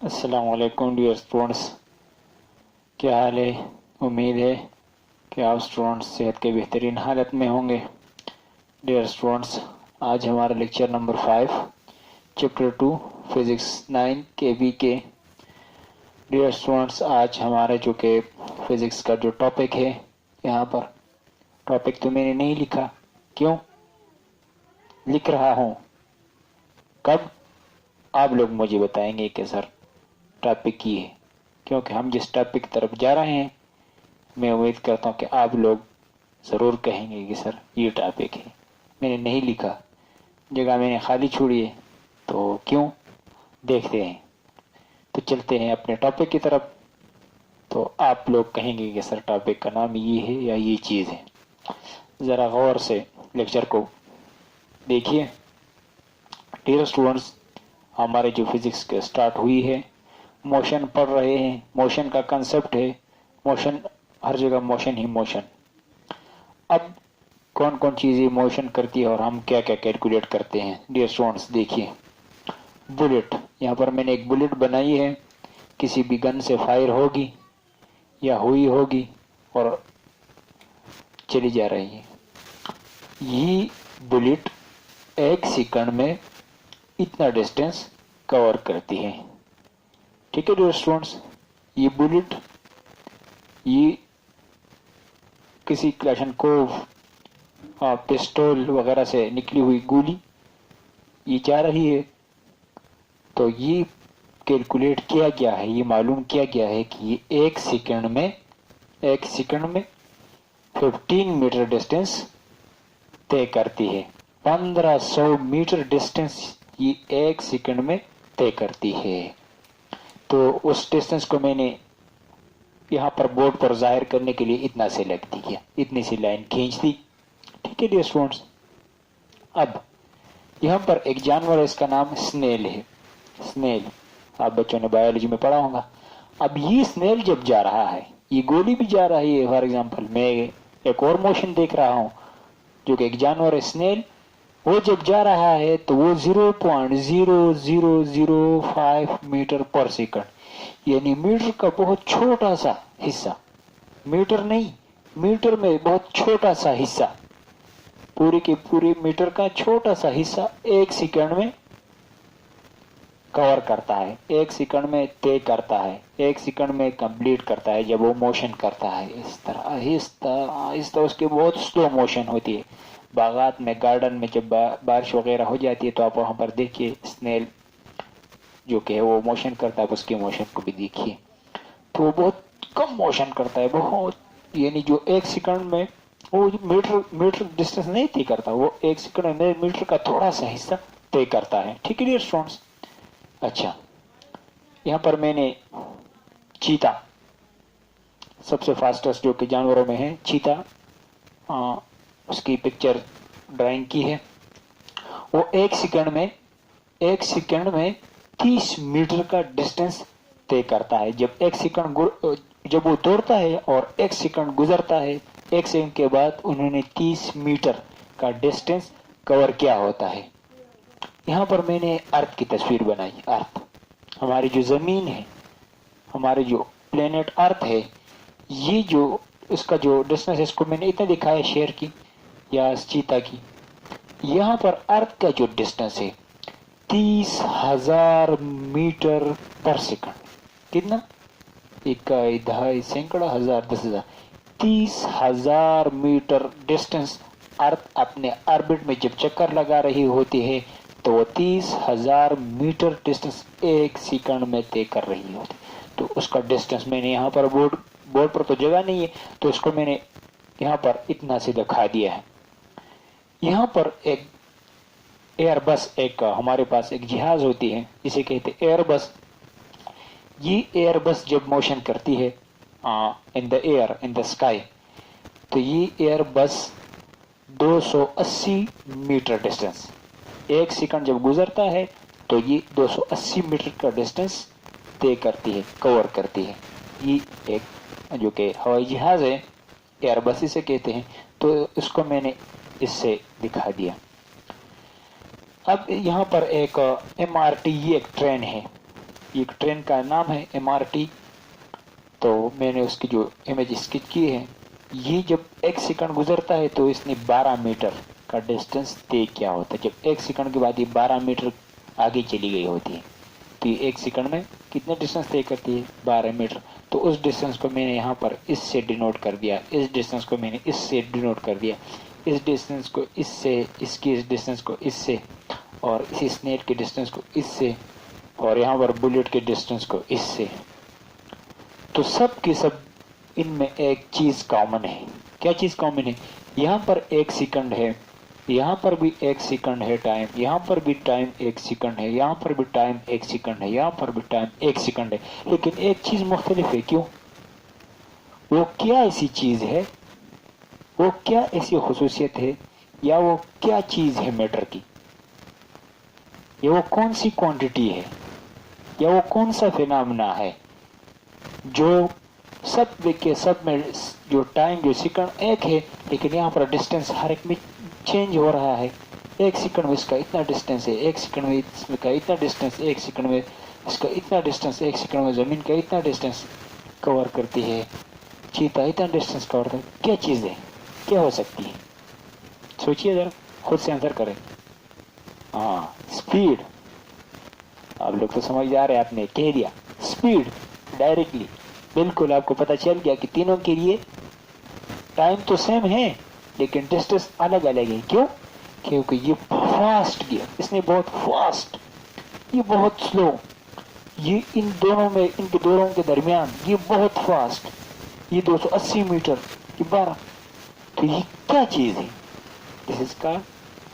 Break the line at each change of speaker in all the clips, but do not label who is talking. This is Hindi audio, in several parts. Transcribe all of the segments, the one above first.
अस्सलाम वालेकुम डियर स्टूडेंट्स, क्या हाल है। उम्मीद है कि आप स्टूडेंट्स सेहत के बेहतरीन हालत में होंगे। डियर स्टूडेंट्स, आज हमारा लेक्चर नंबर 5 चैप्टर 2 फिजिक्स 9 के बी के। डियर स्टूडेंट्स, आज हमारा जो कि फिजिक्स का जो टॉपिक है, यहाँ पर टॉपिक तो मैंने नहीं लिखा। क्यों लिख रहा हूँ, कब आप लोग मुझे बताएंगे कि सर टॉपिक ये है, क्योंकि हम जिस टॉपिक की तरफ जा रहे हैं मैं उम्मीद करता हूँ कि आप लोग ज़रूर कहेंगे कि सर ये टॉपिक है। मैंने नहीं लिखा, जगह मैंने खाली छोड़ी है, तो क्यों देखते हैं। तो चलते हैं अपने टॉपिक की तरफ। तो आप लोग कहेंगे कि सर टॉपिक का नाम ये है या ये चीज़ है। ज़रा गौर से लेक्चर को देखिए। डियर स्टूडेंट्स, हमारे जो फिजिक्स के स्टार्ट हुई है, मोशन पढ़ रहे हैं। मोशन का कंसेप्ट है, मोशन हर जगह मोशन ही मोशन। अब कौन कौन चीज़ें मोशन करती है और हम क्या क्या कैलकुलेट करते हैं। डियर स्टूडेंट्स देखिए, बुलेट, यहाँ पर मैंने एक बुलेट बनाई है, किसी भी गन से फायर होगी या हुई होगी और चली जा रही है। ये बुलेट एक सेकंड में इतना डिस्टेंस कवर करती है। ठीक है डियर स्टूडेंट्स, ये बुलेट, ये किसी क्लैशनकोव पिस्टल वगैरह से निकली हुई गोली ये जा रही है। तो ये कैलकुलेट किया गया है, ये मालूम किया गया है कि ये एक सेकंड में 15 मीटर डिस्टेंस तय करती है। 1500 मीटर डिस्टेंस ये एक सेकंड में तय करती है। तो उस डिस्टेंस को मैंने यहाँ पर बोर्ड पर जाहिर करने के लिए इतना सेलेक्ट किया, इतनी सी लाइन खींच दी। ठीक है डियर स्टूडेंट्स, अब यहाँ पर एक जानवर है, इसका नाम स्नेल है। स्नेल आप बच्चों ने बायोलॉजी में पढ़ा होगा। अब ये स्नेल जब जा रहा है, ये गोली भी जा रही है। फॉर एग्जांपल मैं एक और मोशन देख रहा हूँ जो कि एक जानवर है स्नेल, वो जब जा रहा है तो वो 0.0005 मीटर पर सेकंड, यानी मीटर का बहुत छोटा सा हिस्सा, मीटर नहीं, मीटर में बहुत छोटा सा हिस्सा, पूरे के पूरे मीटर का छोटा सा हिस्सा एक सेकंड में कवर करता है, एक सेकंड में तय करता है, एक सेकंड में कंप्लीट करता है जब वो मोशन करता है। इस तरह आहिस्ता आहिस्ता उसकी बहुत स्लो मोशन होती है। बागात में, गार्डन में जब बारिश वगैरह हो जाती है तो आप वहां पर देखिए स्नेल जो कि वो मोशन करता है, उसके मोशन को भी देखिए, तो वो बहुत कम मोशन करता है, बहुत, यानी जो एक सेकंड में वो मीटर डिस्टेंस नहीं तय करता, वो एक सेकंड में मीटर का थोड़ा सा हिस्सा तय करता है। ठीक है डियर स्टूडेंट्स। अच्छा, यहाँ पर मैंने चीता, सबसे फास्टेस्ट जो कि जानवरों में है चीता, उसकी पिक्चर ड्राइंग की है। वो एक सेकंड में 30 मीटर का डिस्टेंस तय करता है। जब वो दौड़ता है और एक सेकंड गुजरता है, एक सेकंड के बाद उन्होंने 30 मीटर का डिस्टेंस कवर किया होता है। यहाँ पर मैंने अर्थ की तस्वीर बनाई। अर्थ, हमारी जो जमीन है, हमारे जो प्लेनेट अर्थ है, ये जो इसका जो डिस्टेंस है, इसको मैंने इतना दिखाया शेर की या चीता की। यहाँ पर अर्थ का जो डिस्टेंस है 30,000 मीटर पर सेकंड। कितना? इकाई, दहाई, सैकड़ा, हजार, 10,000, 30,000 मीटर डिस्टेंस अर्थ अपने ऑर्बिट में जब चक्कर लगा रही होती है तो वो 30,000 मीटर डिस्टेंस एक सेकंड में तय कर रही होती। तो उसका डिस्टेंस मैंने यहाँ पर बोर्ड पर तो जगह नहीं है, तो उसको मैंने यहाँ पर इतना से दिखा दिया है। यहाँ पर एक एयरबस, एक हमारे पास एक जहाज होती है, इसे कहते एयरबस। ये एयरबस जब मोशन करती है in the air, in the sky, तो ये एयरबस 280 मीटर डिस्टेंस, एक सेकंड जब गुजरता है तो ये 280 मीटर का डिस्टेंस तय करती है, कवर करती है। ये एक जो कि हवाई जहाज है, एयरबस इसे कहते हैं। तो इसको मैंने इससे दिखा दिया। अब यहाँ पर एक MRT, ये एक ट्रेन है, एक ट्रेन का नाम है MRT। तो मैंने उसकी जो इमेज स्केच की है, ये जब 1 सेकंड गुजरता है तो इसने 12 मीटर का डिस्टेंस तय किया होता है। जब 1 सेकंड के बाद ये 12 मीटर आगे चली गई होती है, तो ये 1 सेकंड में कितने डिस्टेंस तय करती है? 12 मीटर। तो उस डिस्टेंस को मैंने यहाँ पर इससे डिनोट कर दिया, इस डिस्टेंस को मैंने इससे डिनोट कर दिया, इस डिस्टेंस को इससे, इसकी इस डिस्टेंस को इससे, और इसी स्नेल के डिस्टेंस को इससे, और यहाँ पर बुलेट के डिस्टेंस को इससे। तो सब के सब इनमें एक चीज कॉमन है। क्या चीज कॉमन है? यहाँ पर 1 सेकंड है, यहाँ पर भी 1 सेकंड है टाइम, यहाँ पर भी टाइम 1 सेकंड है, यहाँ पर भी टाइम 1 सेकंड है, यहाँ पर भी टाइम 1 सेकंड है। लेकिन एक चीज मुख्तलिफ है। क्यों? वो क्या ऐसी चीज है, वो क्या ऐसी खुसूसियत है, या वो क्या चीज है मैटर की, या वो कौन सी क्वांटिटी है, या वो कौन सा फिनोमेना है जो सब के सब में जो टाइम जो सेकंड एक है, लेकिन यहाँ पर डिस्टेंस हर एक में चेंज हो रहा है। 1 सेकंड में इसका इतना डिस्टेंस है, 1 सेकंड में इसका इतना डिस्टेंस, 1 सेकंड में इसका इतना डिस्टेंस, 1 सेकंड में जमीन का इतना डिस्टेंस कवर करती है, चीता इतना डिस्टेंस कवर करती है। क्या चीज है, क्या हो सकती है? सोचिए जरा, खुद से आंसर करें। हाँ, स्पीड। आप लोग तो समझ जा रहे हैं, आपने कह दिया स्पीड डायरेक्टली। बिल्कुल आपको पता चल गया कि तीनों के लिए टाइम तो सेम है, लेकिन डिस्टेंस अलग अलग है। क्यों? क्योंकि ये फास्ट गया, इसने बहुत फास्ट, ये बहुत स्लो, ये इन दोनों में, इनके दोनों के दरमियान ये बहुत फास्ट, ये 280 मीटर, ये 12। तो ये क्या चीज है? दिस इज का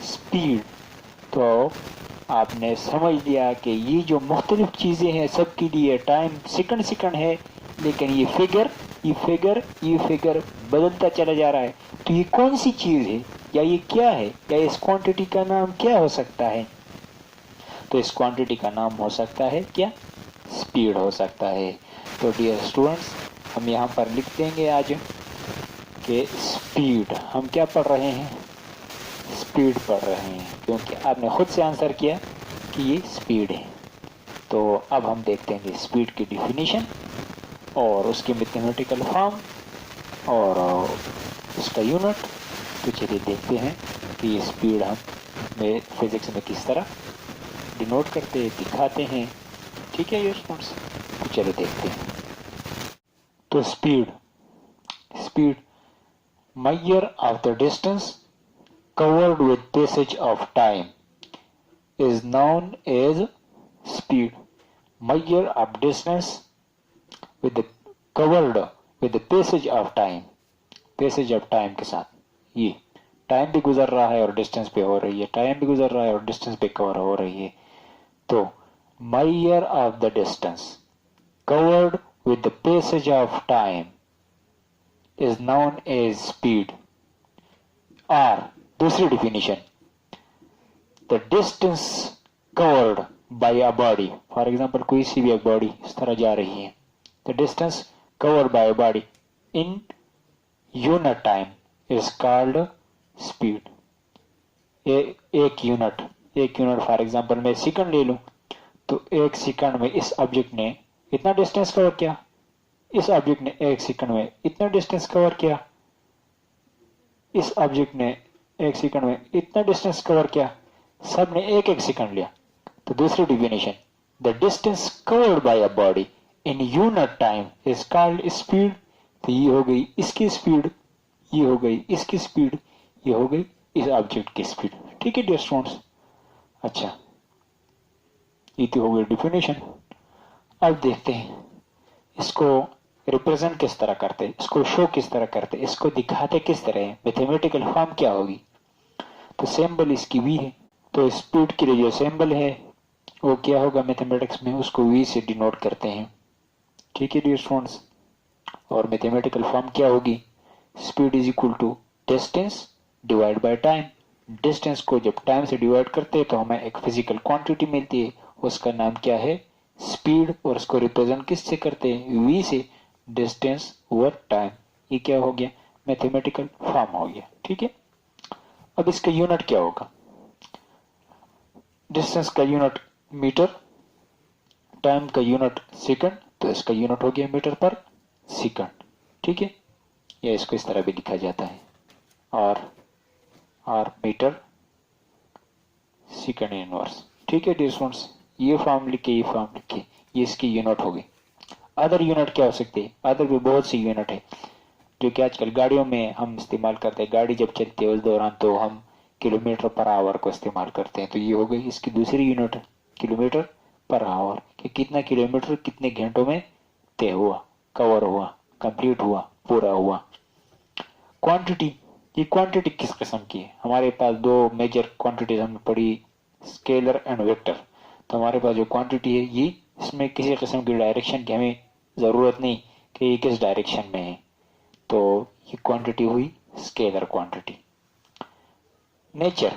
स्पीड। तो आपने समझ लिया कि ये जो मुख्तलिफ चीजें हैं, सबके लिए टाइम सेकंड सेकंड है, लेकिन ये फिगर बदलता चला जा रहा है। तो ये कौन सी चीज है, या ये क्या है, या इस क्वांटिटी का नाम क्या हो सकता है? तो इस क्वांटिटी का नाम हो सकता है क्या? स्पीड हो सकता है। तो डियर स्टूडेंट्स, हम यहाँ पर लिख देंगे आज कि स्पीड, हम क्या पढ़ रहे हैं? स्पीड पढ़ रहे हैं, क्योंकि आपने खुद से आंसर किया कि ये स्पीड है। तो अब हम देखते हैं स्पीड की डिफिनीशन और उसकी मैथमेटिकल फॉर्म और उसका यूनिट। तो चलिए देखते हैं कि ये स्पीड हम फिजिक्स में किस तरह डिनोट करते हैं, दिखाते हैं। ठीक है स्टूडेंट्स, तो चलो देखते हैं। तो speed measure of the distance covered with passage of time is known as speed. Measure of distance with the covered with the passage of time, passage of time के साथ, ये टाइम भी गुजर रहा है और डिस्टेंस पे हो रही है, टाइम भी गुजर रहा है और डिस्टेंस पे कवर हो रही है। तो measure of the distance covered with the passage of time is known as speed. और दूसरी definition, the distance covered by a body, for example कोई सी भी एक बॉडी इस तरह जा रही है, the distance covered by a body in unit time is called speed. एक यूनिट फॉर एग्जाम्पल मैं सेकंड ले लूं, तो 1 सेकंड में इस ऑब्जेक्ट ने इतना डिस्टेंस कवर किया, इस ऑब्जेक्ट ने 1 सेकंड में इतना डिस्टेंस कवर किया, इस ऑब्जेक्ट ने 1 सेकंड में इतना डिस्टेंस कवर किया, सब ने 1-1 सेकंड लिया। तो दूसरी definition, the distance covered by a body in unit time is called speed. तो ये हो गई इसकी स्पीड, ये हो गई इसकी स्पीड, ये हो गई इस ऑब्जेक्ट की स्पीड। ठीक है डियर स्टूडेंट्स। अच्छा, ये तो हो गई डिफिनेशन। अब देखते हैं इसको रिप्रेजेंट किस तरह करते, इसको शो किस तरह करते, इसको दिखाते किस तरह है, मैथमेटिकल फॉर्म क्या होगी। तो सिंबल इसकी वी है, तो स्पीड के लिए जो सिंबल है वो क्या होगा मैथमेटिक्स में, उसको वी से डिनोट करते हैं। ठीक है डियर स्टूडेंट्स। और मैथमेटिकल फॉर्म क्या होगी, speed is equal to distance divide by time. Distance को जब टाइम से डिवाइड करते हैं तो हमें एक फिजिकल क्वांटिटी मिलती है, उसका नाम क्या है, स्पीड। और उसको रिप्रेजेंट किससे करते हैं, वी से, डिस्टेंस ओवर टाइम। ये क्या हो गया, मैथमेटिकल फॉर्म हो गया। ठीक है। अब इसका यूनिट क्या होगा, डिस्टेंस का यूनिट मीटर, टाइम का यूनिट सेकंड, तो इसका यूनिट हो गया मीटर पर सेकंड। ठीक है, या इसको इस तरह भी लिखा जाता है, और मीटर सेकंड इनवर्स। ठीक है डियर स्टूडेंट्स, ये फॉर्म लिखे, ये फॉर्म लिखे, ये इसकी यूनिट हो गई। अदर यूनिट क्या हो सकती है? अदर भी बहुत सी यूनिट है जो कि आजकल गाड़ियों में हम इस्तेमाल करते हैं। गाड़ी जब चलती है उस दौरान तो हम किलोमीटर पर आवर को इस्तेमाल करते हैं, तो ये हो गई इसकी दूसरी यूनिट, किलोमीटर पर आवर, कि कितना किलोमीटर कितने घंटों में तय हुआ, कवर हुआ, कंप्लीट हुआ, पूरा हुआ। क्वांटिटी, ये क्वांटिटी किस किस्म की है? हमारे पास दो मेजर क्वांटिटीज हमने पढ़ी, स्केलर एंड वेक्टर। तो हमारे पास जो क्वांटिटी है ये, इसमें किसी किस्म की डायरेक्शन की हमें जरूरत नहीं कि ये किस डायरेक्शन में है, तो ये क्वांटिटी हुई स्केलर क्वांटिटी। नेचर,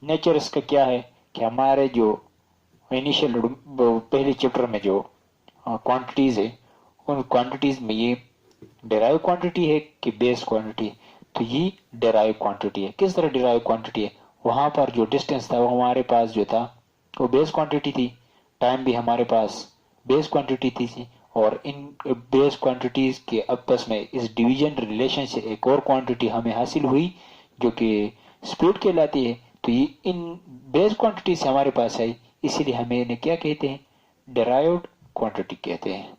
नेचर इसका क्या है कि हमारे जो इनिशियल पहले चैप्टर में जो क्वांटिटीज है, उन क्वांटिटीज में ये डेराइव क्वांटिटी है कि बेस क्वांटिटी है? तो ये डेराइव क्वांटिटी है। किस तरह डेराइव क्वांटिटी है? वहां पर जो डिस्टेंस था वो हमारे पास जो था वो बेस क्वांटिटी थी, टाइम भी हमारे पास बेस क्वांटिटी थी, और इन बेस क्वांटिटीज के आपस में इस डिवीजन रिलेशन से एक और क्वांटिटी हमें हासिल हुई जो कि स्पीड कहलाती है। तो ये इन बेस क्वांटिटी से हमारे पास है, इसीलिए हमें इन्हें क्या कहते हैं? डेराइव्ड क्वांटिटी कहते हैं।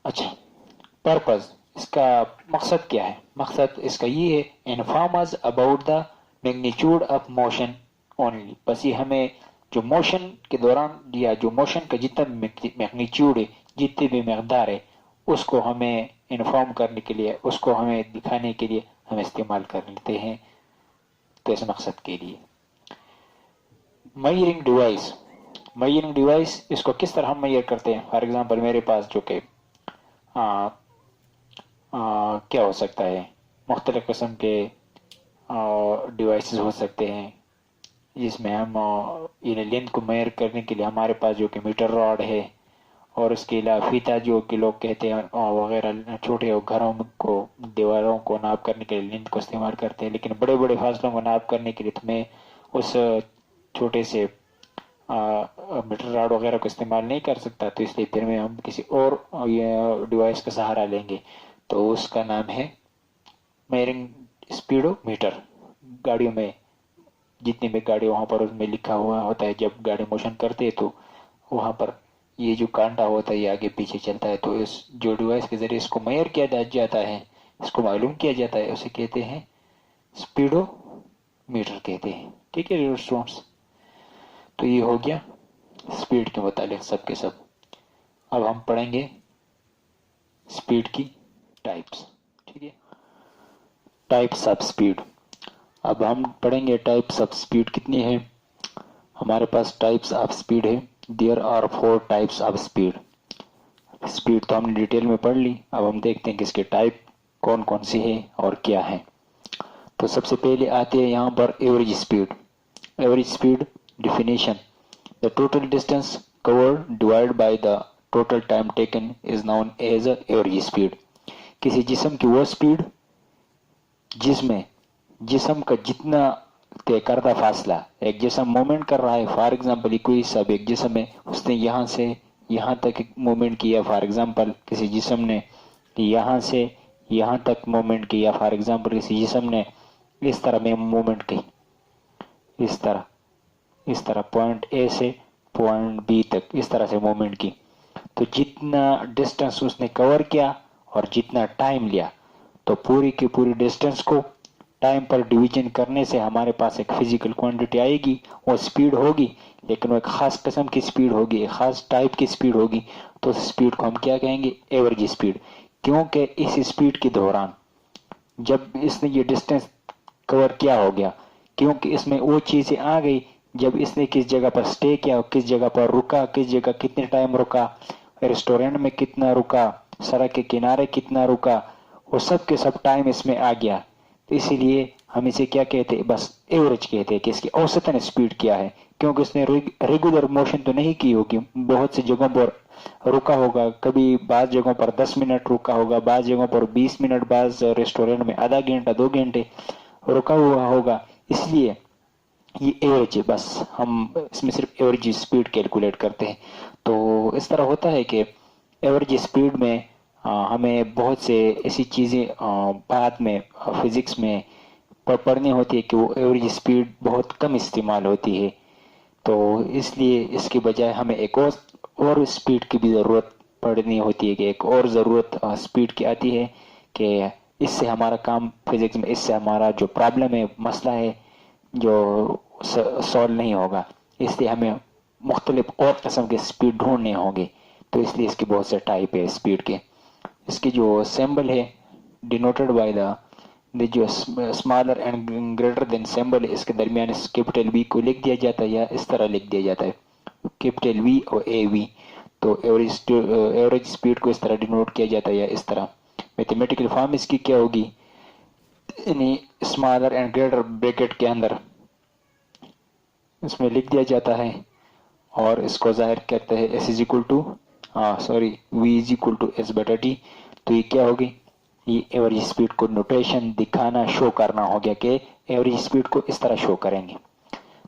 अच्छा, पर्पस, इसका मकसद क्या है? मकसद इसका ये है, inform us about the magnitude of motion only. बस ये हमें जो मोशन के दौरान या जो मोशन का जितना मैग्नीट्यूड है, जितनी भी मकदार है, उसको हमें इन्फॉर्म करने के लिए, उसको हमें दिखाने के लिए हम इस्तेमाल कर लेते हैं, तो इस मकसद के लिए। मेजरिंग डिवाइस, मेजरिंग डिवाइस इसको किस तरह हम मेजर करते हैं? फॉर एग्जांपल मेरे पास जो कि क्या हो सकता है, मुख्तलिफ किस्म के डिवाइसेस हो सकते हैं जिसमें हम इन लेंथ को मेजर करने के लिए हमारे पास जो कि मीटर रॉड है, और उसके अलावा फीता जो कि लोग कहते हैं वगैरह, छोटे घरों को, दीवारों को नाप करने के लिए लेंथ को इस्तेमाल करते हैं। लेकिन बड़े बड़े फासलों को नाप करने के लिए तुम्हें उस छोटे से मीटर रॉड वगैरह को इस्तेमाल नहीं कर सकता, तो इसलिए फिर में हम किसी और डिवाइस का सहारा लेंगे, तो उसका नाम है मेजरिंग स्पीडोमीटर। गाड़ियों में जितनी भी गाड़ी वहां पर उसमें लिखा हुआ होता है, जब गाड़ी मोशन करते है तो वहां पर ये जो कांटा होता है ये आगे पीछे चलता है, तो इस जो डिवाइस के जरिए इसको मेजर किया जाता है, इसको मालूम किया जाता है, उसे कहते हैं स्पीडोमीटर कहते हैं। ठीक है स्टूडेंट्स, तो ये हो गया स्पीड के मुतालिक सब के सब। अब हम पढ़ेंगे स्पीड की टाइप्स। ठीक है, टाइप्स ऑफ स्पीड। अब हम पढ़ेंगे टाइप्स ऑफ स्पीड कितनी है। हमारे पास टाइप्स ऑफ स्पीड है, there are 4 types of speed. Speed तो हमने डिटेल में पढ़ ली, अब हम देखते हैं कि इसके टाइप कौन कौन सी है और क्या है। तो सबसे पहले आती है यहाँ पर average speed. Average speed definition: the total distance covered divided by the total time taken is known as average speed। किसी जिस्म की वो स्पीड जिसमें जिस्म का जितना तय करता फासला, एक जिस्म मूवमेंट कर रहा है, फॉर एग्जांपल कोई सब एक जिस्म है, उसने यहाँ से यहाँ तक मूवमेंट किया, फॉर एग्जांपल किसी जिस्म ने यहाँ से यहाँ तक मूवमेंट किया, फॉर एग्जांपल किसी जिस्म ने इस तरह में मूवमेंट की, इस तरह पॉइंट ए से पॉइंट बी तक इस तरह से मूवमेंट की, तो जितना डिस्टेंस उसने कवर किया और जितना टाइम लिया, तो पूरी की पूरी डिस्टेंस को टाइम पर डिवीजन करने से हमारे पास एक फिजिकल क्वांटिटी आएगी, वो स्पीड होगी, लेकिन वो एक खास किस्म की स्पीड होगी, एक खास टाइप की स्पीड होगी। तो स्पीड को हम क्या कहेंगे? Average speed. क्योंकि इस स्पीड के दौरान जब इसने ये डिस्टेंस कवर किया हो गया, क्योंकि इसमें वो चीजें आ गई, जब इसने किस जगह पर स्टे किया, किस जगह पर रुका, किस जगह कितने टाइम रुका, रेस्टोरेंट में कितना रुका, सड़क के किनारे कितना रुका, वो सब के सब टाइम इसमें आ गया। तो इसीलिए हम इसे क्या कहते हैं? बस एवरेज कहते हैं कि इसकी औसतन स्पीड क्या है, क्योंकि उसने रेगुलर मोशन तो नहीं की होगी, बहुत सी जगहों पर रुका होगा, कभी बाज जगहों पर 10 मिनट रुका होगा, बाज जगहों पर 20 मिनट, बाज रेस्टोरेंट में आधा घंटा 2 घंटे रुका हुआ होगा। इसलिए ये एवरेज है, बस हम इसमें सिर्फ एवरेज स्पीड कैलकुलेट करते हैं। तो इस तरह होता है कि एवरेज स्पीड में हमें बहुत से ऐसी चीज़ें बाद में फिजिक्स में पढ़नी होती है कि वो एवरेज स्पीड बहुत कम इस्तेमाल होती है। तो इसलिए इसके बजाय हमें एक और स्पीड की भी ज़रूरत पड़नी होती है कि एक और ज़रूरत स्पीड की आती है कि इससे हमारा काम फिजिक्स में, इससे हमारा जो प्रॉब्लम है, मसला है, जो सॉल्व नहीं होगा। इसलिए हमें मुख्तलिफ और किस्म के स्पीड ढूंढने होंगे। तो इसलिए इसके बहुत से टाइप है स्पीड के। इसकी जो सिंबल है डिनोटेड बाय द जो smaller and greater than symbol है, इसके दरमियान इस कैपिटल वी को लिख दिया जाता है या इस तरह लिख दिया जाता है, कैपिटल वी और ए वी। तो एवरेज स्पीड को इस तरह डिनोट किया जाता है या इस तरह। मैथमेटिकल फॉर्म इसकी क्या होगी, यानी स्मॉलर एंड ग्रेटर ब्रैकेट के अंदर इसमें लिख दिया जाता है और इसको जाहिर करते हैं S is equal to V is equal to S बटा टी। तो ये क्या होगी, ये एवरेज स्पीड को नोटेशन दिखाना, शो करना हो गया कि एवरेज स्पीड को इस तरह शो करेंगे।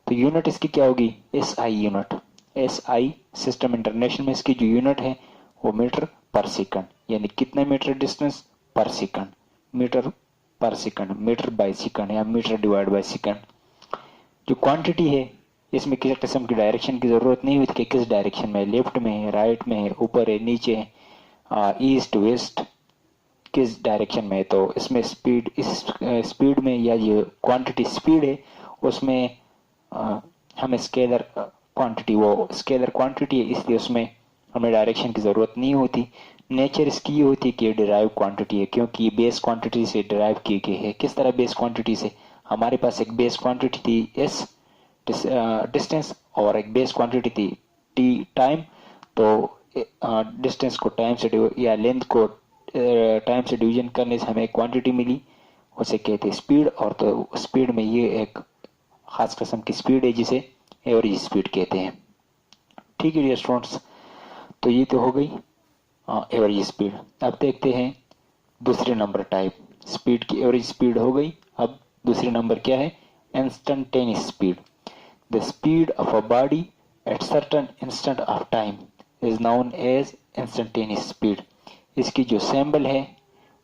तो यूनिट इसकी क्या होगी, S I unit. S I system international में इसकी जो यूनिट है वो मीटर पर सेकंड, यानी कितना मीटर डिस्टेंस पर सेकंड, मीटर पर सेकंड, मीटर बाय सेकंड या मीटर डिवाइड बाय सेकंड। जो क्वांटिटी है इसमें किसी किस्म की डायरेक्शन की जरूरत नहीं होती कि किस डायरेक्शन में, लेफ्ट में है, राइट में है, ऊपर है, नीचे है, ईस्ट वेस्ट, किस डायरेक्शन में है। तो इसमें स्पीड, इस स्पीड में या ये क्वांटिटी स्पीड है उसमें हमें स्केलर क्वांटिटी, वो स्केलर क्वांटिटी है, इसलिए उसमें हमें डायरेक्शन की जरूरत नहीं होती। नेचर इसकी ये होती है कि डिराइव क्वांटिटी है, क्योंकि ये बेस क्वांटिटी से डिराइव की गई है। किस तरह बेस क्वांटिटी से, हमारे पास एक बेस क्वांटिटी थी एस डिस्टेंस और एक बेस क्वांटिटी थी टी टाइम। तो डिस्टेंस को टाइम से या लेंथ को टाइम से डिवीजन करने से हमें एक क्वांटिटी मिली, उसे कहते हैं स्पीड। और तो स्पीड में ये एक खास किस्म की स्पीड है जिसे एवरेज स्पीड कहते हैं। ठीक है डियर स्टूडेंट्स, तो ये तो हो गई एवरेज स्पीड। अब देखते हैं दूसरे नंबर टाइप। स्पीड की एवरेज स्पीड हो गई, अब दूसरे नंबर क्या है, instantaneous speed. The speed of a body at certain instant of time is known as instantaneous speed. इसकी जो सिंबल है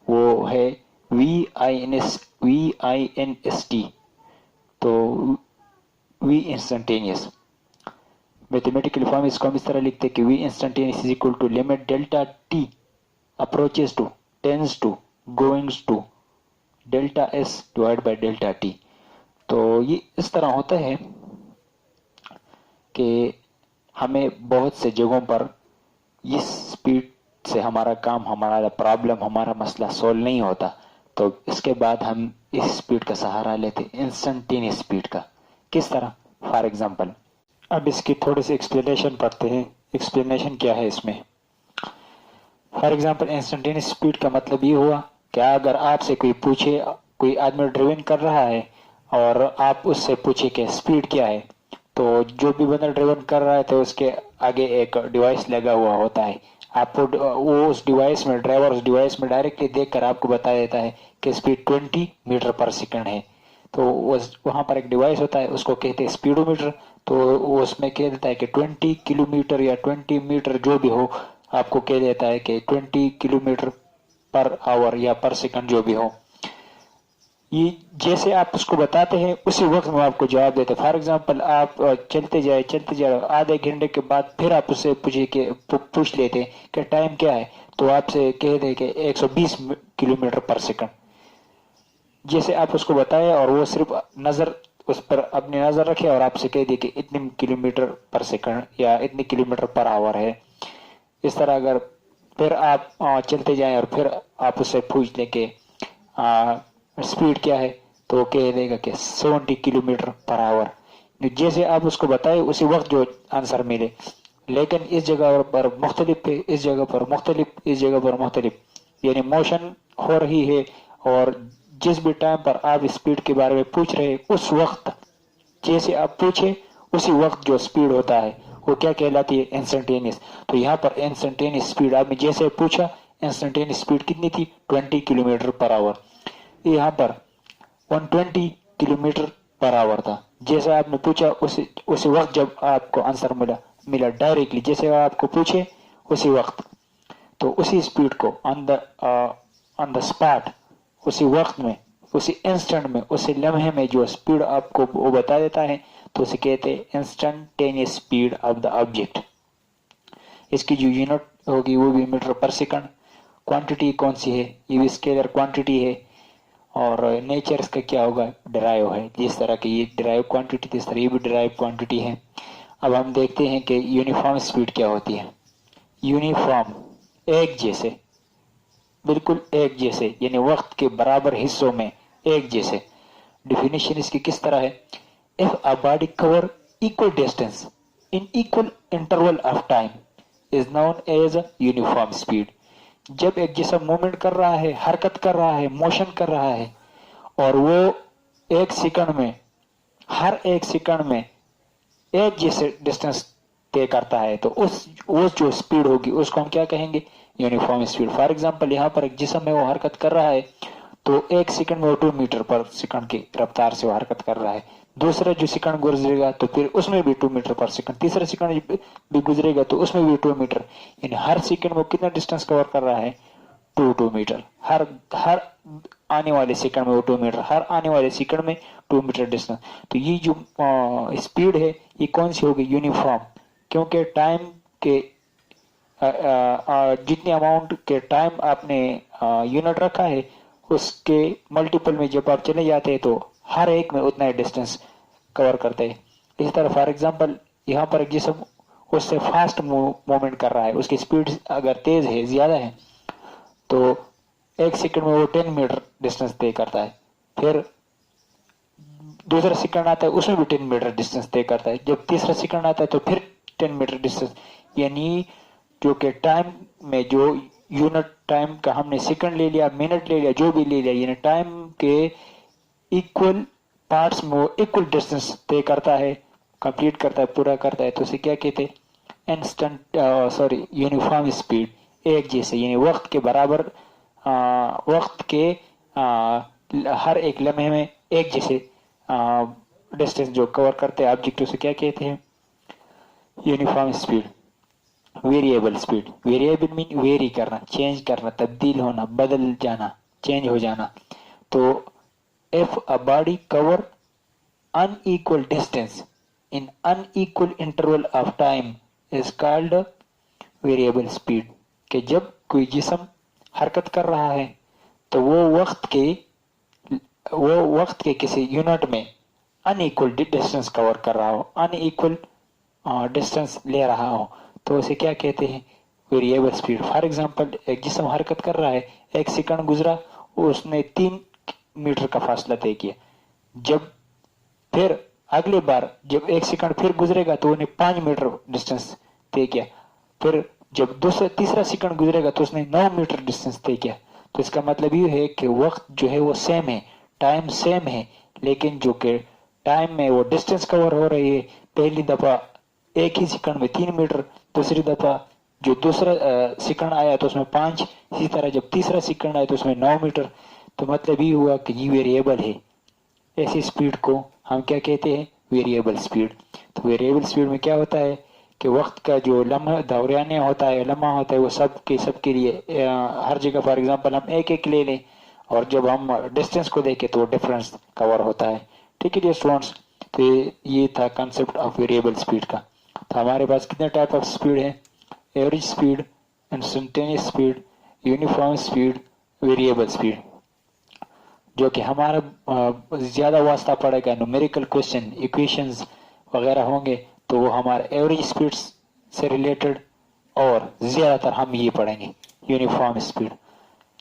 वो है VINST। तो वी इंस्टेंटेनियस, मैथमेटिकल फॉर्म इसको हम इस तरह लिखते हैं कि V instantaneous is equal to limit delta T approaches to, tends to, goings to delta S divide by delta T. तो ये इस तरह होता है कि हमें बहुत से जगहों पर इस स्पीड से हमारा काम, हमारा प्रॉब्लम, हमारा मसला सॉल्व नहीं होता। तो इसके बाद हम इस स्पीड का सहारा लेते, इंस्टेंटेनियस स्पीड का। किस तरह, फॉर एग्जांपल अब इसकी थोड़ी सी एक्सप्लेनेशन पढ़ते हैं। एक्सप्लेनेशन क्या है इसमें, फॉर एग्जांपल इंस्टेंटेनियस स्पीड का मतलब ये हुआ कि अगर आपसे कोई पूछे, कोई आदमी ड्राइविंग कर रहा है और आप उससे पूछे कि स्पीड क्या है, तो जो भी बंदा ड्राइविंग कर रहा है तो उसके आगे एक डिवाइस लगा हुआ होता है। आपको वो उस डिवाइस में, ड्राइवर उस डिवाइस में डायरेक्टली देखकर आपको बता देता है कि स्पीड 20 मीटर पर सेकंड है। तो वहां पर एक डिवाइस होता है, उसको कहते हैं स्पीडोमीटर। तो वो उसमें कह देता है कि 20 किलोमीटर या 20 मीटर जो भी हो, आपको कह देता है कि 20 किलोमीटर पर आवर या पर सेकंड जो भी हो। ये जैसे आप उसको बताते हैं उसी वक्त में आपको जवाब देते हैं। फॉर एग्जांपल आप चलते जाए आधे घंटे के बाद फिर आप उससे पूछिए कि पूछ लेते हैं कि टाइम क्या है, तो आपसे कह दे कि 120 किलोमीटर पर सेकंड। जैसे आप उसको बताए और वो सिर्फ नजर उस पर अपनी नजर रखे और आपसे कह दे कि इतने किलोमीटर पर सेकंड या इतने किलोमीटर पर आवर है। इस तरह अगर फिर आप चलते जाएं और फिर आप उससे पूछ लें कि स्पीड क्या है, तो वो कह देगा कि 70 किलोमीटर पर आवर। जैसे आप उसको बताए उसी वक्त जो आंसर मिले, लेकिन इस जगह पर मुख्तलिफ है, इस जगह पर मुख्तलिफ, इस जगह पर मुख्तलिफ, यानी मोशन हो रही है। और जिस भी टाइम पर आप स्पीड के बारे में पूछ रहे उस वक्त जैसे आप पूछे उसी वक्त जो स्पीड होता है वो क्या कहलाती है, इंस्टेंटेनियस। तो यहाँ पर इंस्टेंटेनियस स्पीड आपने जैसे पूछा, इंस्टेंटेनियस स्पीड कितनी थी, 20 किलोमीटर पर आवर। यहाँ पर 120 किलोमीटर पर आवर था। जैसा आपने पूछा उसी वक्त जब आपको आंसर मिला डायरेक्टली, जैसे आपको पूछे उसी वक्त, तो उसी स्पीड को ऑन द स्पॉट, उसी वक्त में, उसी इंस्टेंट में, उसी लम्हे में जो स्पीड आपको वो बता देता है, तो उसे कहते हैं instantaneous speed of the object. इसकी जो यूनिट होगी वो भी मीटर पर सेकंड। क्वांटिटी कौन सी है, ये भी स्केलर क्वांटिटी है। और नेचर इसका क्या होगा, डिराइव है। जिस तरह की ये डिराइव क्वांटिटी थी, इस तरह ये भी डिराइव क्वांटिटी है। अब हम देखते हैं कि यूनिफॉर्म स्पीड क्या होती है। यूनिफॉर्म, एक जैसे, बिल्कुल एक जैसे, यानी वक्त के बराबर हिस्सों में एक जैसे। डिफिनेशन इसकी किस तरह है, if a body cover equal distance in equal interval of time is known as uniform speed. जब एक जिस्म मूवमेंट कर रहा है, हरकत कर रहा है, मोशन कर रहा है, और वो एक सेकंड में, हर एक सेकंड में एक जैसे डिस्टेंस तय करता है, तो वो जो स्पीड होगी उसको हम क्या कहेंगे, यूनिफॉर्म स्पीड। फॉर एग्जांपल यहाँ पर एक जिस्म है, वो हरकत कर रहा है, तो एक सेकंड में वो 2 मीटर पर सेकंड की रफ्तार से वो हरकत कर रहा है। दूसरा जो सेकंड गुजरेगा तो फिर उसमें भी 2 मीटर पर सेकंड, तीसरा सेकंड भी गुजरेगा तो उसमें भी 2 मीटर, यानी हर सेकंड में कितना डिस्टेंस कवर कर रहा है, 2 मीटर। हर आने वाले सेकंड में वो 2 मीटर, हर आने वाले सेकंड में 2 मीटर डिस्टेंस। तो ये जो स्पीड है ये कौन सी होगी, यूनिफॉर्म, क्योंकि टाइम के जितने अमाउंट के टाइम आपने यूनिट रखा है उसके मल्टीपल में जब आप चले जाते हैं तो हर एक में उतना ही डिस्टेंस कवर करते हैं। इसी तरह फॉर एग्जांपल यहाँ पर एक जिस्म उससे फास्ट मूवमेंट कर रहा है, उसकी स्पीड अगर तेज है, ज्यादा है, तो एक सेकंड में वो 10 मीटर डिस्टेंस तय करता है। फिर दूसरा सेकंड आता है उसमें भी 10 मीटर डिस्टेंस तय करता है। जब तीसरा सेकंड आता है तो फिर 10 मीटर डिस्टेंस, यानी जो कि टाइम में जो यूनिट टाइम का हमने सेकंड ले लिया, मिनट ले लिया, जो भी ले लिया, यानी टाइम के इक्वल पार्ट्स में वो इक्वल डिस्टेंस तय करता है, कंप्लीट करता है, पूरा करता है, तो उसे क्या कहते हैं, यूनिफॉर्म स्पीड, एक जैसे, यानी वक्त के बराबर, वक्त के हर एक लम्हे में एक जैसे डिस्टेंस जो कवर करते हैं ऑब्जेक्ट, उसे क्या कहते हैं, uniform speed. Variable speed, variable mean very करना, चेंज करना, तब्दील होना, बदल जाना, चेंज हो जाना। तो if a body cover unequal distance in unequal interval of time is called variable speed. कि जब कोई जिस्म हरकत कर रहा है तो वो वक्त के किसी यूनिट में अनइक्वल डिस्टेंस कवर कर रहा हो, अनइक्वल डिस्टेंस ले रहा हो, तो उसे क्या कहते हैं, वेरिएबल स्पीड। फॉर एग्जांपल एक जिस्म हरकत कर रहा है, एक सेकंड गुजरा, उसने 3 मीटर का फासला तय किया। जब फिर अगली बार जब एक सेकंड फिर गुजरेगा तो उन्हें 5 मीटर डिस्टेंस तय किया। फिर जब तीसरा सेकंड गुजरेगा तो उसने 9 मीटर डिस्टेंस तय किया। तो इसका मतलब ये है कि वक्त जो है वो सेम है, टाइम सेम है, लेकिन जो कि टाइम में वो डिस्टेंस कवर हो रही है, पहली दफा एक ही सेकंड में 3 मीटर, दूसरी दफा जो दूसरा सेकंड आया तो उसमें 5, इसी तरह जब तीसरा सेकंड आया तो उसमें 9 मीटर। तो मतलब ये हुआ कि ये वेरिएबल है। ऐसी स्पीड को हम क्या कहते हैं, वेरिएबल स्पीड। तो वेरिएबल स्पीड में क्या होता है कि वक्त का जो लम्हा दौरान होता है, लम्हा होता है, वो सबके लिए हर जगह फॉर एग्जांपल हम एक ले लें, और जब हम डिस्टेंस को देखें तो डिफरेंस कवर होता है। ठीक है जी स्टूडेंट्स, तो ये था कंसेप्ट ऑफ वेरिएबल स्पीड का। तो हमारे पास कितने टाइप ऑफ स्पीड है, average speed, instantaneous speed, uniform speed, variable speed. जो कि हमारा ज्यादा वास्ता पड़ेगा, न्यूमेरिकल क्वेश्चन, इक्वेशंस वगैरह होंगे तो वो हमारे एवरेज स्पीड से रिलेटेड, और ज्यादातर हम ये पढ़ेंगे यूनिफॉर्म स्पीड।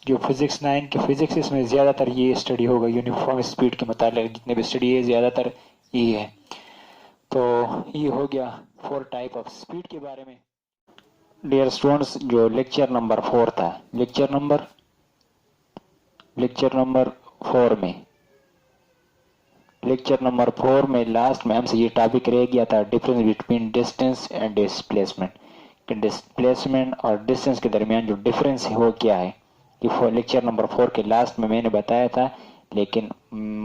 जो फिजिक्स 9 के फिजिक्स, इसमें ज्यादातर ये स्टडी होगा यूनिफॉर्म स्पीड के मुताबिक, जितने भी स्टडी है ज्यादातर ये है। तो ये हो गया 4 टाइप ऑफ स्पीड के बारे में। डियर स्टूडेंट्स, जो लेक्चर नंबर 4 था, लेक्चर नंबर 4 में लास्ट में हमसे ये टॉपिक रह गया था, difference between distance and displacement. कि डिस्प्लेसमेंट और डिस्टेंस के दरमियान जो डिफरेंस हो क्या है, ये लेक्चर नंबर 4 के लास्ट में मैंने बताया था, लेकिन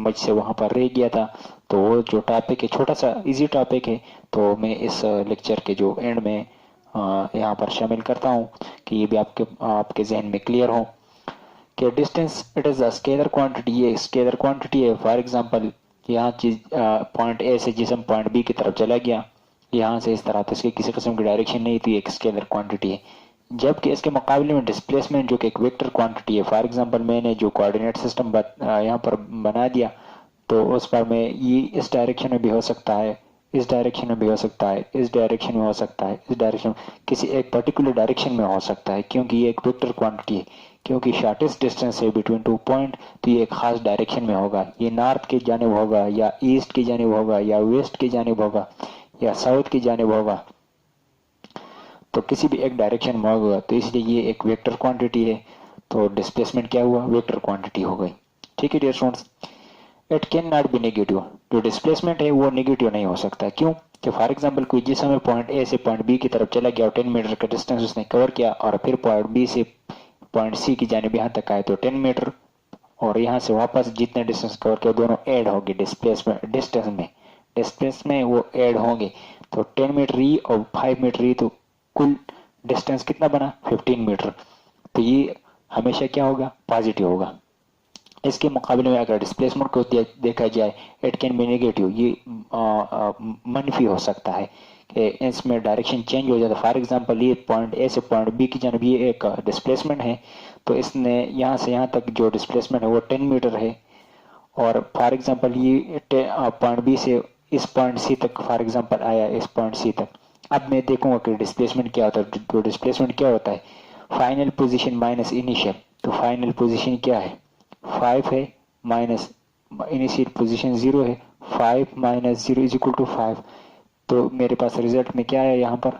समझ से वहाँ पर रह गया था। तो वो जो टॉपिक है छोटा सा इजी टॉपिक है, तो मैं इस लेक्चर के जो एंड में यहाँ पर शामिल करता हूँ कि ये भी आपके आपके जहन में क्लियर हो कि distance it is a scalar quantity. ये स्केलर क्वांटिटी है। फॉर एग्जांपल यहाँ चीज पॉइंट ए से जिसम पॉइंट बी की तरफ चला गया यहाँ से इस तरह, तो इसकी किसी किस्म की डायरेक्शन नहीं थी, एक स्केलर क्वांटिटी है। जबकि इसके मुकाबले में डिस्प्लेसमेंट जो कि एक वेक्टर क्वांटिटी है, फॉर एग्जांपल मैंने जो कोऑर्डिनेट सिस्टम यहाँ पर बना दिया, तो उस पर मैं ये इस डायरेक्शन में भी हो सकता है, इस डायरेक्शन में भी हो सकता है, इस डायरेक्शन में हो सकता है, इस डायरेक्शन किसी एक पर्टिकुलर डायरेक्शन में हो सकता है, क्योंकि ये एक वेक्टर क्वांटिटी है। क्योंकि शॉर्टेस्ट डिस्टेंस है बिटवीन 2 पॉइंट, तो ये एक खास डायरेक्शन में होगा। ये नॉर्थ की जानिब होगा या ईस्ट की जानिब होगा या वेस्ट की जानिब होगा या साउथ की जानिब होगा, तो किसी भी एक डायरेक्शन में होगा। तो इसलिए ये एक वेक्टर क्वांटिटी है। तो डिस्प्लेसमेंट क्या हुआ, वेक्टर क्वांटिटी हो गई। ठीक है dear students, it can not be negative. जो डिस्प्लेसमेंट है वो नेगेटिव नहीं हो सकता। क्यों कि फॉर एग्जांपल कोई जिस समय पॉइंट ए से पॉइंट बी की तरफ चला गया और 10 मीटर का डिस्टेंस उसने कवर किया और फिर पॉइंट बी से पॉइंट सी की जानिब यहाँ तक आए तो 10 मीटर, और यहाँ से वापस जितने डिस्टेंस कवर किया दोनों ऐड होंगे डिस्टेंस में वो ऐड होंगे। तो 10 मीटर ई और 5 मीटर ई, तो कुल डिस्टेंस कितना बना, 15 मीटर। तो ये हमेशा क्या होगा, पॉजिटिव होगा। इसके मुकाबले में अगर डिस्प्लेसमेंट को देखा जाए, इट कैन बी नेगेटिव, ये मनफी हो सकता है कि इसमें डायरेक्शन चेंज हो जाता है। फॉर एग्जांपल ये पॉइंट ए से पॉइंट बी की जानब ये एक डिस्प्लेसमेंट है, तो इसने यहाँ से यहाँ तक जो डिस्प्लेसमेंट है वो 10 मीटर है। और फॉर एग्जांपल ये पॉइंट बी से इस पॉइंट सी तक फॉर एग्जांपल आया, इस पॉइंट सी तक। अब मैं देखूंगा कि डिस्प्लेसमेंट क्या होता है। तो डिस्प्लेसमेंट क्या होता है, फाइनल पोजीशन माइनस इनिशियल। तो फाइनल पोजीशन क्या है, 5 है, माइनस इनिशियल पोजीशन 0 है। 5 माइनस 0 इज इक्वल टू 5। तो मेरे पास रिजल्ट में क्या आया, यहाँ पर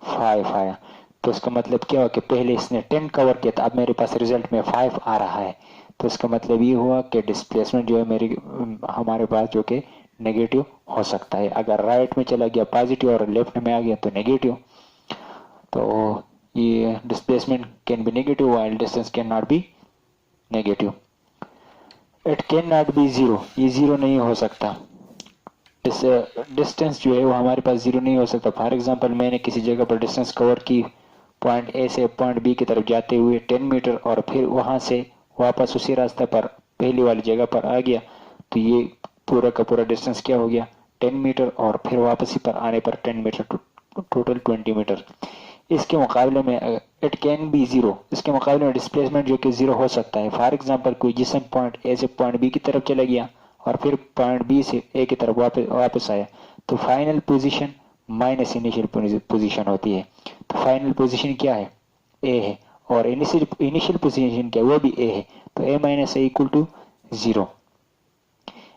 5 आया। तो इसका मतलब क्या हुआ कि पहले इसने 10 कवर किया था, अब मेरे पास रिजल्ट में 5 आ रहा है। तो इसका मतलब ये हुआ कि डिस्प्लेसमेंट जो है मेरी हमारे पास जो कि नेगेटिव हो सकता है। अगर राइट में चला गया पॉजिटिव और लेफ्ट में आ गया तो नेगेटिव। तो ये displacement can be negative while distance can not be negative. It can not B zero, ये जीरो नहीं हो सकता। डिस्टेंस जो है वो हमारे पास जीरो नहीं हो सकता। फॉर एग्जांपल मैंने किसी जगह पर डिस्टेंस कवर की पॉइंट ए से पॉइंट बी की तरफ जाते हुए 10 मीटर, और फिर वहां से वापस उसी रास्ते पर पहली वाली जगह पर आ गया, तो ये पूरा का पूरा डिस्टेंस क्या हो गया, 10 मीटर, और फिर वापसी पर आने पर 10 मीटर, टोटल 20 मीटर। इसके मुकाबले में इट कैन बी जीरो, इसके मुकाबले में डिस्प्लेसमेंट जो कि जीरो हो सकता है। फॉर एग्जांपल कोई जिसम पॉइंट ए से पॉइंट बी की तरफ चला गया और फिर पॉइंट बी से ए की तरफ वापस आया, तो final position minus initial position होती है। तो फाइनल पोजीशन क्या है, ए है, और इनिशियल पोजीशन क्या है, वो भी ए है। तो ए माइनस ए इक्वल टू 0।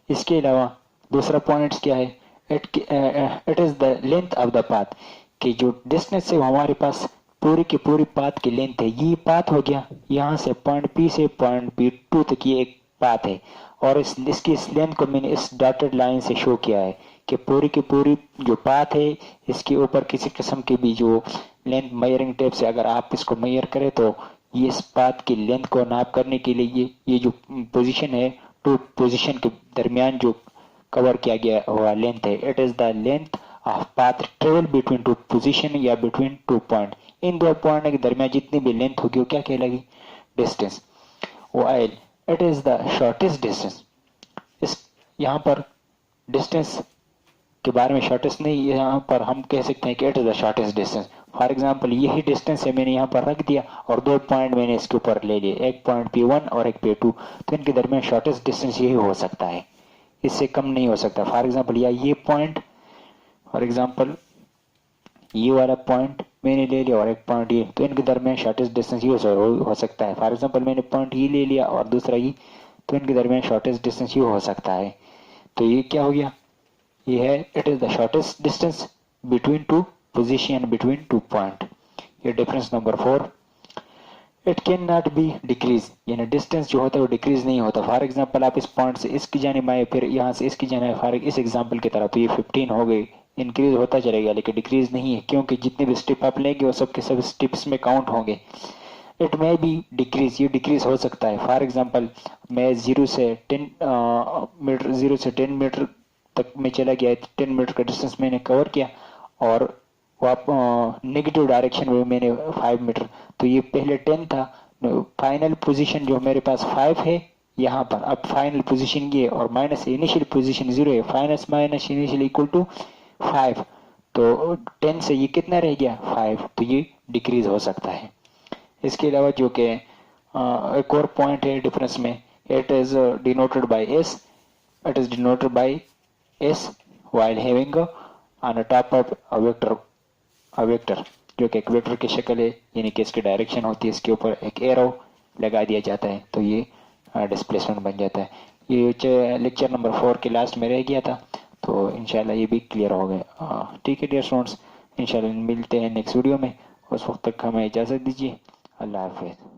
इसके अलावा दूसरा पॉइंट क्या है, it is the length of the path, कि जो डिस्टेंस है वो हमारे पास पूरी की पूरी पाथ की लेंथ है। ये पाथ हो गया, यहाँ से पॉइंट पी से पॉइंट पी टू तक ये एक पाथ है, और इसकी इस लेंथ को मैंने इस डॉटेड लाइन से शो किया है कि पूरी की पूरी जो पाथ है इसके ऊपर किसी किस्म की भी जो लेंथ मेजरिंग टेप से अगर आप इसको मेजर करें, तो ये इस पाथ की लेंथ को नाप करने के लिए ये जो पोजीशन है, टू पोजीशन के दरमियान जो कवर किया गया हुआ लेंथ है, it is the length of path travel between two position या बिटवीन 2 पॉइंट। इन 2 पॉइंट के दरमियान जितनी भी लेंथ होगी वो क्या कहलाएगी, distance. While it is the shortest distance, इस यहाँ पर डिस्टेंस के बारे में शॉर्टेस्ट नहीं, यहाँ पर हम कह सकते हैं कि it is the shortest distance. For example यही डिस्टेंस है, मैंने यहाँ पर रख दिया और 2 पॉइंट मैंने इसके ऊपर ले लिए, एक पॉइंट P1 और एक P2, तो इनके दरमियान शॉर्टेस्ट डिस्टेंस यही हो सकता है, इससे कम नहीं हो सकता। फॉर एग्जांपल या ये पॉइंट, फॉर एग्जांपल ये वाला पॉइंट मैंने ले लिया और एक पॉइंट ये, तो इनके दरमियान शॉर्टेस्ट डिस्टेंस ये हो सकता है। फॉर एग्जांपल मैंने पॉइंट ये ले लिया और दूसरा ये, तो इनके दरमियान शॉर्टेस्ट डिस्टेंस ये हो सकता है। तो ये क्या हो गया, ये है it is the shortest distance between 2 position between 2 point. ये difference number 4। It can not be decrease, यानी डिस्टेंस जो होता है वो डिक्रीज नहीं होता। फॉर एग्जांपल आप इस पॉइंट से इसकी जानिब आए, फिर यहाँ से इसकी जानिब, फॉर इस एग्जांपल की तरह, तो ये 15 हो गई, इंक्रीज होता चलेगा लेकिन डिक्रीज नहीं है, क्योंकि जितने भी स्टेप आप लेंगे वो सब के सब स्टेप्स में काउंट होंगे। इट मे बी डिक्रीज, ये डिक्रीज हो सकता है। फॉर एग्जांपल मैं 0 से 10 मीटर, 0 से 10 मीटर तक मैं चला गया, 10 मीटर का डिस्टेंस मैंने कवर किया और नेगेटिव डायरेक्शन में मैंने 5 मीटर, तो ये पहले 10 था, फाइनल पोजीशन जो मेरे पास 5 है यहाँ पर, अब फाइनल पोजीशन ये और माइनस इनिशियल पोजीशन 0 है, final minus initial equal to 5, तो 10 से ये कितना रह गया 5, तो ये डिक्रीज हो सकता है। इसके अलावा जो कि एक और पॉइंट है डिफरेंस में, it is denoted by S, it is denoted by s while having on the top of a vector जो कि एक वेक्टर की शक्ल है, यानी कि इसकी डायरेक्शन होती है, इसके ऊपर एक एरो लगा दिया जाता है, तो ये डिस्प्लेसमेंट बन जाता है। ये लेक्चर नंबर 4 के लास्ट में रह गया था, तो इंशाल्लाह ये भी क्लियर हो गया। ठीक है डियर स्टूडेंट्स, इंशाल्लाह मिलते हैं नेक्स्ट वीडियो में, उस वक्त तक हमें इजाज़त दीजिए। अल्लाह हाफिज़।